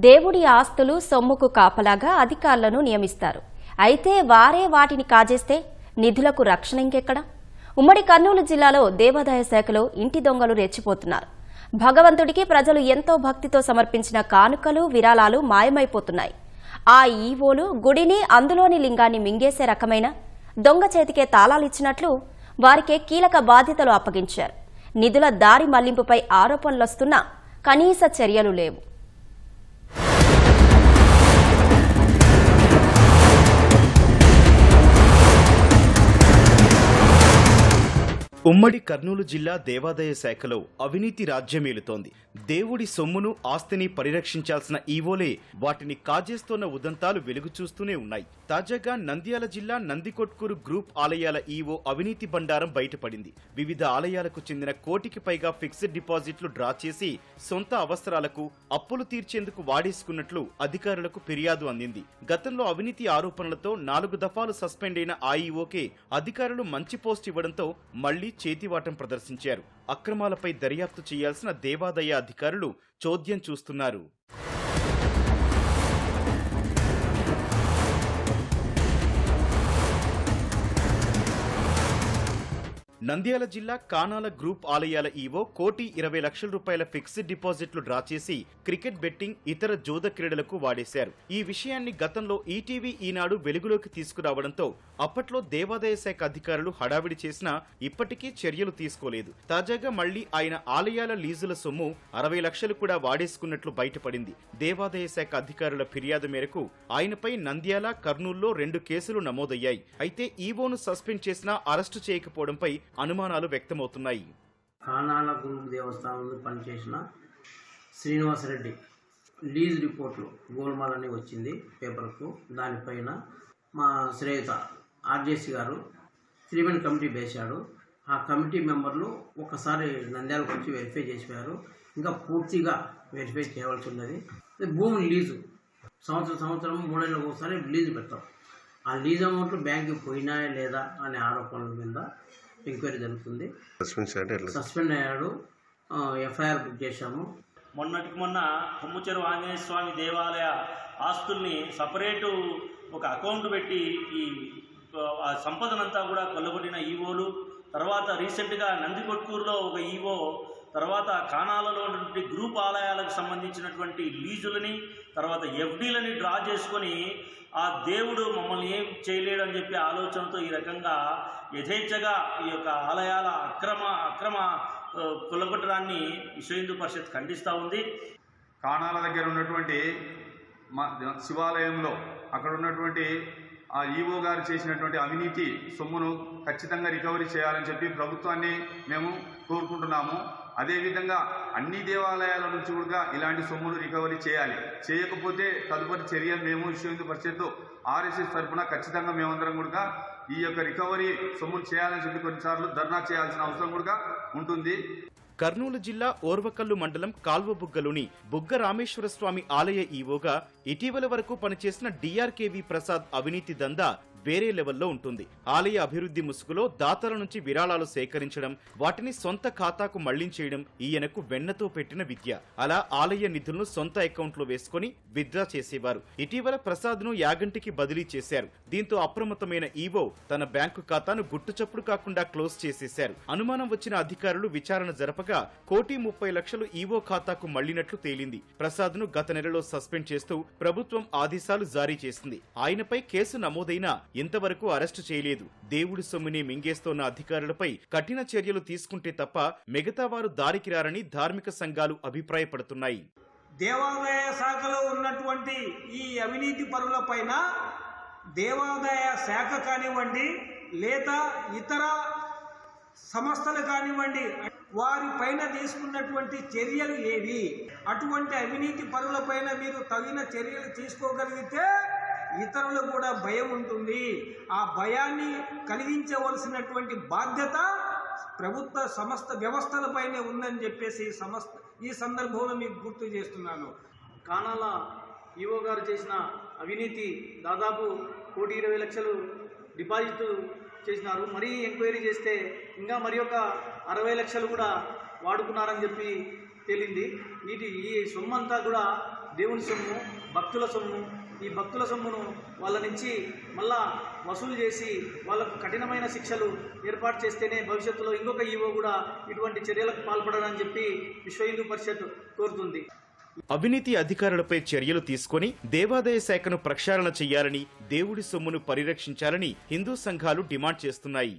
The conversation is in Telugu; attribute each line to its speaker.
Speaker 1: దేవుడి ఆస్తులు సొమ్ముకు కాపలాగా అధికారులను నియమిస్తారు. అయితే వారే వాటిని కాజేస్తే నిధులకు రక్షణ ఇంకెక్కడ? ఉమ్మడి కర్నూలు జిల్లాలో దేవాదాయ శాఖలో ఇంటి దొంగలు రెచ్చిపోతున్నారు. భగవంతుడికి ప్రజలు ఎంతో భక్తితో సమర్పించిన కానుకలు, విరాళాలు మాయమైపోతున్నాయి. ఆ ఈవోలు గుడిని, అందులోని లింగాన్ని మింగేసే రకమైన దొంగ చేతికే తాళాలిచ్చినట్లు వారికే కీలక బాధ్యతలు అప్పగించారు. నిధుల దారి మళ్లింపుపై ఆరోపణలొస్తున్నా కనీస చర్యలు లేవు.
Speaker 2: ఉమ్మడి కర్నూలు జిల్లా దేవాదాయ శాఖలో అవినీతి రాజ్యమేలుతోంది. దేవుడి సొమ్మును, ఆస్తిని పరిరక్షించాల్సిన ఈవోలే వాటిని కాజేస్తోన్న ఉదంతాలు వెలుగు చూస్తూనే ఉన్నాయి. తాజాగా నంద్యాల జిల్లా నందికొట్కూరు గ్రూప్ ఆలయాల ఈవో అవినీతి బండారం బయటపడింది. వివిధ ఆలయాలకు చెందిన కోటికి పైగా ఫిక్స్డ్ డిపాజిట్లు డ్రా చేసి సొంత అవసరాలకు, అప్పులు తీర్చేందుకు వాడేసుకున్నట్లు అధికారులకు ఫిర్యాదు అందింది. గతంలో అవినీతి ఆరోపణలతో 4 దఫాలు సస్పెండ్ అయిన ఆ ఈవోకే అధికారులు మంచి పోస్ట్ ఇవ్వడంతో మళ్లీ చేతివాటం ప్రదర్శించారు. అక్రమాలపై దర్యాప్తు చేయాల్సిన దేవాదాయ అధికారులు చోద్యం చూస్తున్నారు. నంద్యాల జిల్లా కానాల గ్రూప్ ఆలయాల ఈవో 1,20,00,000 రూపాయల ఫిక్స్డ్ డిపాజిట్లు డ్రా చేసి క్రికెట్ బెట్టింగ్, ఇతర జూద క్రీడలకు వాడేశారు. ఈ విషయాన్ని గతంలో ఈటీవీ, ఈనాడు వెలుగులోకి తీసుకురావడంతో అప్పట్లో దేవాదాయ శాఖ అధికారులు హడావిడి చేసినా ఇప్పటికీ చర్యలు తీసుకోలేదు. తాజాగా మళ్లీ ఆయన ఆలయాల లీజుల సొమ్ము 60 లక్షలు కూడా వాడేసుకున్నట్లు బయటపడింది. దేవాదాయ శాఖ అధికారుల ఫిర్యాదు మేరకు ఆయనపై నంద్యాల, కర్నూలులో 2 కేసులు నమోదయ్యాయి. అయితే ఈవోను సస్పెండ్ చేసినా అరెస్టు చేయకపోవడంపై అనుమానాలు వ్యక్తమవుతున్నాయి.
Speaker 3: కానాల గ్రూప్ దేవస్థానంలో పనిచేసిన శ్రీనివాసరెడ్డి లీజ్ రిపోర్ట్లు గోల్మాలని వచ్చింది పేపర్కు. దానిపైన మా శ్రేయత ఆర్జేసీ గారు 3 కమిటీ వేశాడు. ఆ కమిటీ మెంబర్లు ఒకసారి నంద్యాలకు వచ్చి వెరిఫై చేసిపోయారు. ఇంకా పూర్తిగా వెరిఫై చేయవలసి ఉన్నది. భూమి లీజు సంవత్సరం 3 ఏళ్ళకు ఒకసారి లీజు పెడతాం. ఆ లీజ్ అమౌంట్లు బ్యాంకుకి పోయినాయా లేదా అనే ఆరోపణల మీద ఎంక్వైరీ జరుగుతుంది. సస్పెండ్ అయ్యాడు. ఎఫ్ఐఆర్ బుక్ చేశాము.
Speaker 4: మొన్నటికి మొన్న కొమ్ముచెరువు ఆంజనేయ స్వామి దేవాలయ ఆస్తుల్ని సపరేటు ఒక అకౌంట్ పెట్టి ఈ సంపదనంతా కూడా కొల్లగొట్టిన ఈవోలు, తర్వాత రీసెంట్గా నందికొట్కూరులో ఒక ఈవో, తర్వాత కానాలలో ఉన్నటువంటి గ్రూప్ ఆలయాలకు సంబంధించినటువంటి లీజులని, తర్వాత ఎఫ్డీలని డ్రా చేసుకొని ఆ దేవుడు మమ్మల్ని ఏం చేయలేడు అని చెప్పి ఆలోచనతో ఈ రకంగా యథేచ్ఛగా ఈ యొక్క ఆలయాల అక్రమ కొల్లగొట్టడాన్ని విశ్వ హిందూ పరిషత్ ఖండిస్తూ ఉంది.
Speaker 5: కానాల దగ్గర ఉన్నటువంటి శివాలయంలో అక్కడ ఉన్నటువంటి ఆ ఈవో గారు చేసినటువంటి అవినీతి సొమ్మును ఖచ్చితంగా రికవరీ చేయాలని చెప్పి ప్రభుత్వాన్ని మేము కోరుకుంటున్నాము. అదేవిధంగా అన్ని దేవాలయాల నుంచి కూడా ఇలాంటి సొమ్మును రికవరీ చేయాలి. చేయకపోతే తదుపరి చర్య మేము విశ్వ హిందూ పరిషత్ ఆర్ఎస్ఎస్ తరఫున ఖచ్చితంగా మేమందరం కూడా ఈ యొక్క రికవరీ సొమ్మును చేయాలని చెప్పి కొన్నిసార్లు ధర్నా చేయాల్సిన అవసరం కూడా ఉంటుంది.
Speaker 2: కర్నూలు జిల్లా ఓర్వకల్లు మండలం కాల్వబుగ్గలోని బుగ్గ రామేశ్వర స్వామి ఆలయ ఈవోగా ఇటీవల వరకు పనిచేసిన డిఆర్కేవి ప్రసాద్ అవినీతి దందా వేరే లెవెల్లో ఉంటుంది. ఆలయ అభివృద్ధి ముసుగులో దాతల నుంచి విరాళాలు సేకరించడం, వాటిని సొంత ఖాతాకు మళ్లించేయడం ఈయనకు వెన్నతో పెట్టిన విద్య. అలా ఆలయ నిధులను సొంత అకౌంట్లో వేసుకుని విత్డ్రా చేసేవారు. ఇటీవల ప్రసాద్ ను యాగంటికి బదిలీ చేశారు. దీంతో అప్రమత్తమైన ఈవో తన బ్యాంకు ఖాతాను గుట్టుచప్పుడు కాకుండా క్లోజ్ చేసేశారు. అనుమానం వచ్చిన అధికారులు విచారణ జరపగా 1,30,00,000 ఈవో ఖాతాకు మళ్లినట్లు తేలింది. ప్రసాద్ ను గత నెలలో సస్పెండ్ చేస్తూ ప్రభుత్వం ఆదేశాలు జారీ చేసింది. ఆయనపై కేసు నమోదైనా ఇంతవరకు అరెస్టు చేయలేదు. దేవుడి సొమ్ముని మింగేస్తోన్న అధికారులపై కఠిన చర్యలు తీసుకుంటే తప్ప మిగతా వారు దారికి రారని ధార్మిక సంఘాలు అభిప్రాయపడుతున్నాయి.
Speaker 6: దేవాదాయ శాఖలో ఉన్నటువంటి ఈ అవినీతి పరుల పైన దేవాదాయ శాఖ కానివ్వండి, లేదా ఇతర సంస్థలు కానివ్వండి, వారి పైన తీసుకున్నటువంటి చర్యలు ఏవి? అటువంటి అవినీతి పరుల పైన మీరు తగిన చర్యలు తీసుకోగలిగితే ఇతరులకు కూడా భయం ఉంటుంది. ఆ భయాన్ని కలిగించవలసినటువంటి బాధ్యత ప్రభుత్వ సమస్త వ్యవస్థలపైనే ఉందని చెప్పేసి ఈ సందర్భంలో మీకు గుర్తు చేస్తున్నాను.
Speaker 7: కానాల ఈవో గారు చేసిన అవినీతి దాదాపు 1,20,00,000 డిపాజిట్ చేసినారు. మరీ ఎంక్వైరీ చేస్తే ఇంకా మరి ఒక 60 లక్షలు కూడా వాడుకున్నారని చెప్పి తేలింది. ఈ సొమ్మంతా కూడా దేవుని సొమ్ము, భక్తుల సొమ్ము. ఈ భక్తుల సొమ్మును వాళ్ళ నుంచి మళ్ళా వసూలు చేసి వాళ్ళకు కఠినమైన శిక్షలు ఏర్పాటు చేస్తేనే భవిష్యత్తులో ఇంకొక ఈవో కూడా ఇటువంటి చర్యలకు పాల్పడరని చెప్పి విశ్వ హిందూ పరిషత్ కోరుతుంది.
Speaker 2: అవినీతి అధికారులపై చర్యలు తీసుకొని దేవాదాయ శాఖను ప్రక్షాళన చేయాలని, దేవుడి సొమ్మును పరిరక్షించాలని హిందూ సంఘాలు డిమాండ్ చేస్తున్నాయి.